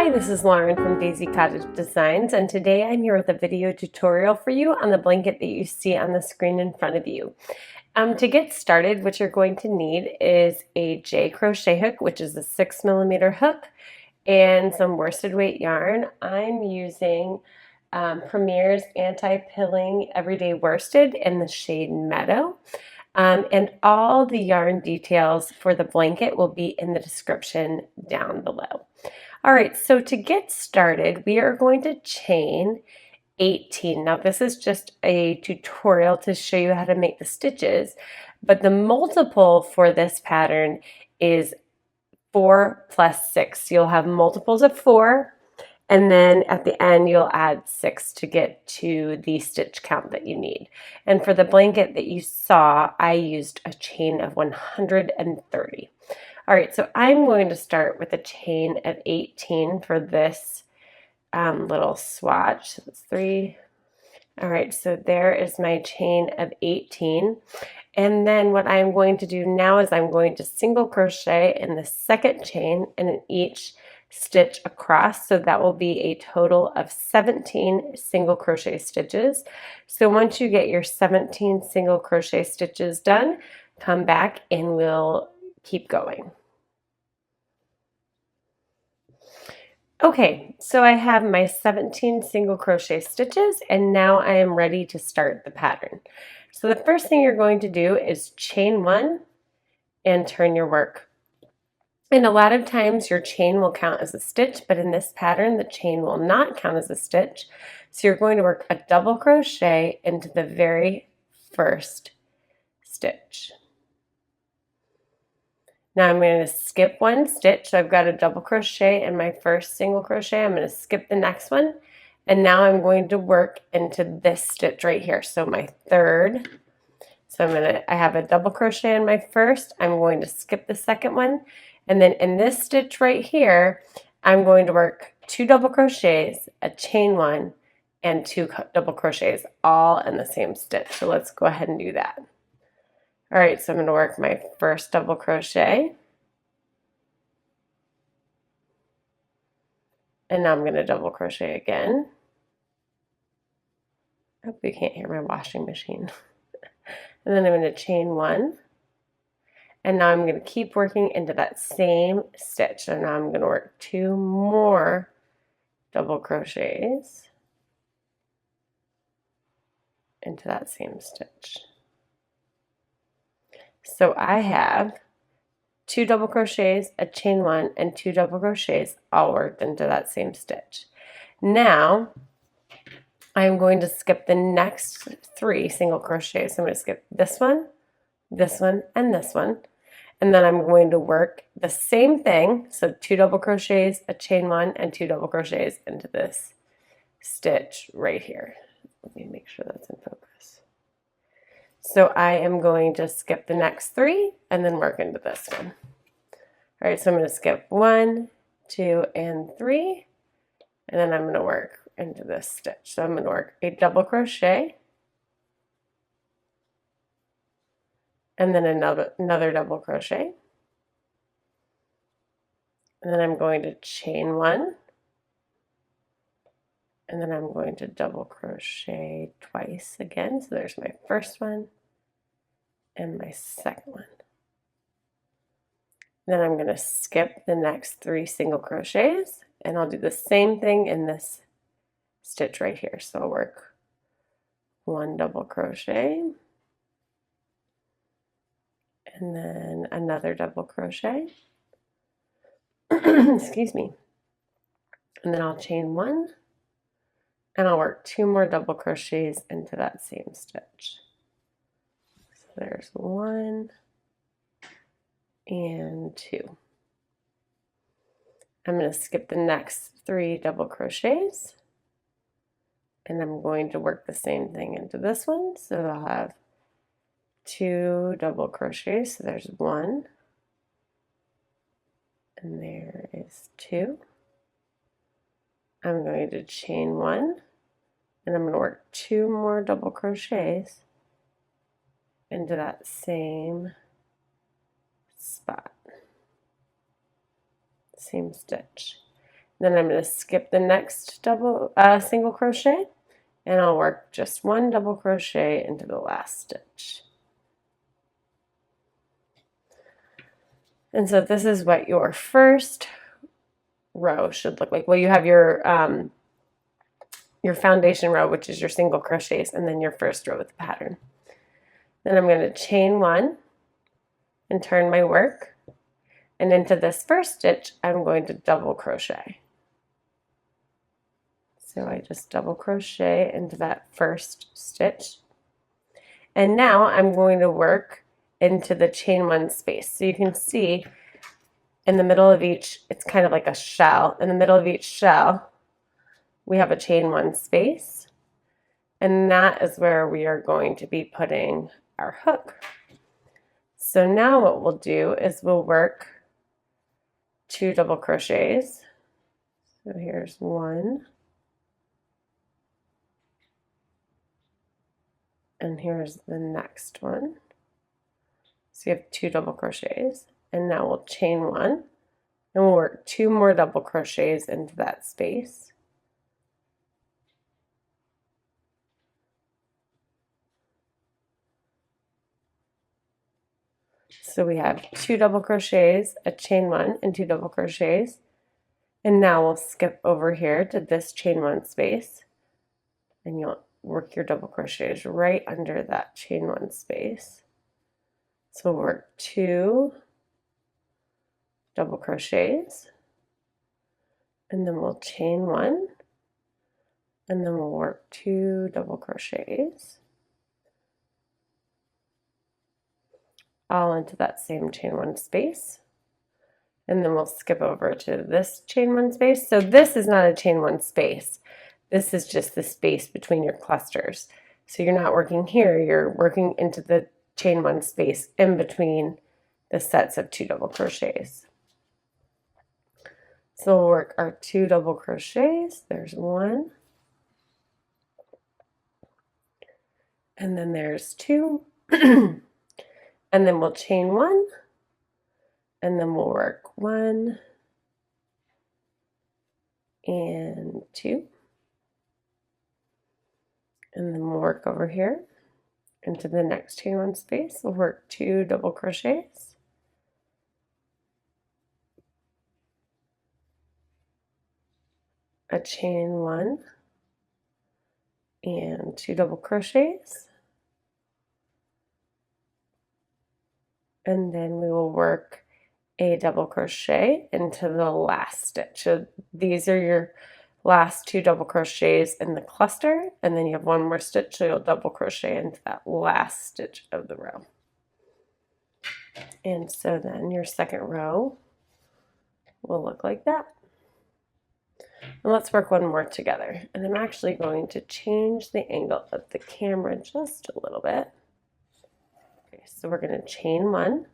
Hi, this is Lauren from Daisy Cottage Designs, and today I'm here with a video tutorial for you on the blanket that you see on the screen in front of you. To get started, what you're going to need is a J crochet hook, which is a 6mm hook, and some worsted weight yarn. I'm using Premier's Anti-Pilling Everyday Worsted in the shade Meadow. And all the yarn details for the blanket will be in the description down below. All right, so to get started, we are going to chain 18. Now this is just a tutorial to show you how to make the stitches, but the multiple for this pattern is 4 plus 6. You'll have multiples of 4, and then at the end you'll add 6 to get to the stitch count that you need. And for the blanket that you saw, I used a chain of 130. All right, so I'm going to start with a chain of 18 for this little swatch. So it's 3. All right, so there is my chain of 18. And then what I'm going to do now is I'm going to single crochet in the second chain and in each stitch across. So that will be a total of 17 single crochet stitches. So once you get your 17 single crochet stitches done, come back and we'll keep going. Okay, so I have my 17 single crochet stitches and now I am ready to start the pattern. So the first thing you're going to do is chain 1 and turn your work. And a lot of times your chain will count as a stitch, but in this pattern the chain will not count as a stitch. So you're going to work a double crochet into the very first stitch. Now I'm going to skip one stitch. So I've got a double crochet in my first single crochet. I'm going to skip the next one. And now I'm going to work into this stitch right here. So my third. So I have a double crochet in my first. I'm going to skip the second one. And then in this stitch right here, I'm going to work 2 double crochets, a chain 1, and 2 double crochets all in the same stitch. So let's go ahead and do that. All right, so I'm going to work my first double crochet. And now I'm going to double crochet again. I hope you can't hear my washing machine. And then I'm going to chain 1. And now I'm going to keep working into that same stitch. So now I'm going to work 2 more double crochets into that same stitch. So I have 2 double crochets, a chain 1, and 2 double crochets all worked into that same stitch. Now I'm going to skip the next 3 single crochets. So I'm going to skip this one, and this one. And then I'm going to work the same thing. So 2 double crochets, a chain 1, and 2 double crochets into this stitch right here. Let me make sure that's in focus. So I am going to skip the next 3 and then work into this one. All right, so I'm going to skip 1, 2, and 3, and then I'm going to work into this stitch. So I'm going to work a double crochet, and then another double crochet, and then I'm going to chain 1, and then I'm going to double crochet twice again. So there's my first one and my second one. Then I'm going to skip the next 3 single crochets, and I'll do the same thing in this stitch right here. So I'll work 1 double crochet, and then another double crochet. Excuse me. And then I'll chain 1, and I'll work 2 more double crochets into that same stitch. So there's 1 and 2. I'm going to skip the next 3 double crochets, and I'm going to work the same thing into this one. So I'll have 2 double crochets. So there's 1, and there is 2. I'm going to chain 1, and I'm going to work 2 more double crochets into that same spot, same stitch. Then I'm going to skip the next single crochet, and I'll work just one double crochet into the last stitch. And so this is what your first row should look like. Well, you have your foundation row, which is your single crochets, and then your first row with the pattern. Then I'm going to chain one and turn my work, and into this first stitch I'm going to double crochet. So I just double crochet into that first stitch, and now I'm going to work into the chain one space. So you can see in the middle of each, it's kind of like a shell. In the middle of each shell we have a chain one space, and that is where we are going to be putting our hook. So now what we'll do is we'll work 2 double crochets. So here's one, and here's the next one. So you have 2 double crochets, and now we'll chain one, and we'll work 2 more double crochets into that space. So we have 2 double crochets, a chain one, and 2 double crochets. And now we'll skip over here to this chain one space, and you'll work your double crochets right under that chain one space. So we'll work 2 double crochets, and then we'll chain one, and then we'll work 2 double crochets all into that same chain one space. And then we'll skip over to this chain one space. So this is not a chain one space. This is just the space between your clusters. So you're not working here, you're working into the chain one space in between the sets of 2 double crochets. So we'll work our 2 double crochets. There's one, and then there's 2, and then we'll chain one, and then we'll work 1 and 2, and then we'll work over here into the next chain one space. We'll work 2 double crochets, a chain one, and 2 double crochets, and then we will work a double crochet into the last stitch. So these are your last 2 double crochets in the cluster, and then you have one more stitch, so you'll double crochet into that last stitch of the row. And so then your second row will look like that. And let's work one more together. And I'm actually going to change the angle of the camera just a little bit. Okay, so we're going to chain one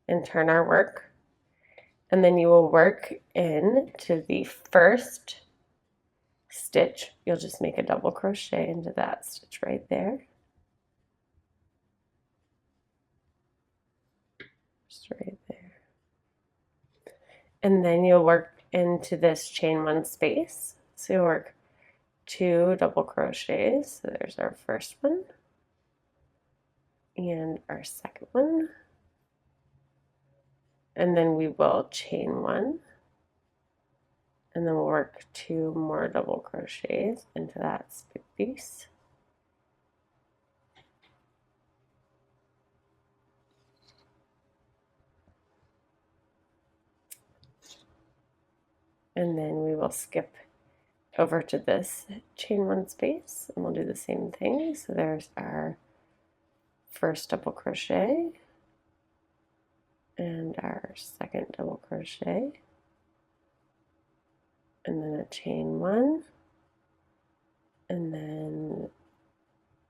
and turn our work, and then you will work into the first stitch. You'll just make a double crochet into that stitch right there, just right there, and then you'll work into this chain one space. So you'll work 2 double crochets. So there's our first one and our second one, and then we will chain one, and then we'll work 2 more double crochets into that space. And then we will skip over to this chain one space, and we'll do the same thing. So there's our first double crochet and our second double crochet, and then a chain one, and then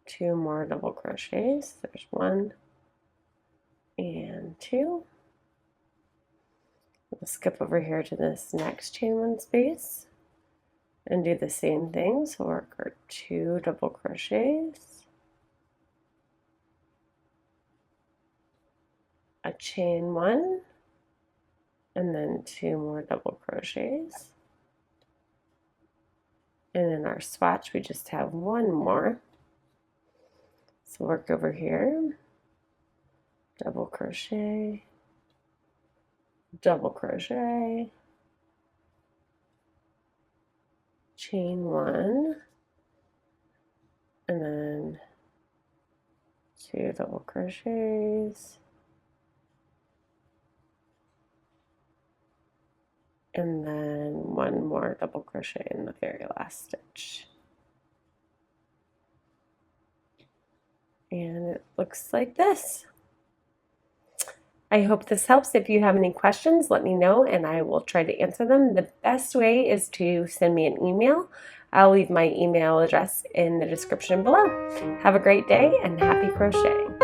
2 more double crochets. There's 1 and 2. We'll skip over here to this next chain one space and do the same thing. So work our 2 double crochets, a chain one, and then 2 more double crochets. And in our swatch, we just have one more. So work over here, double crochet, double crochet, chain one, and then 2 double crochets, and then 1 more double crochet in the very last stitch. And it looks like this. I hope this helps. If you have any questions, let me know and I will try to answer them. The best way is to send me an email. I'll leave my email address in the description below. Have a great day and happy crocheting.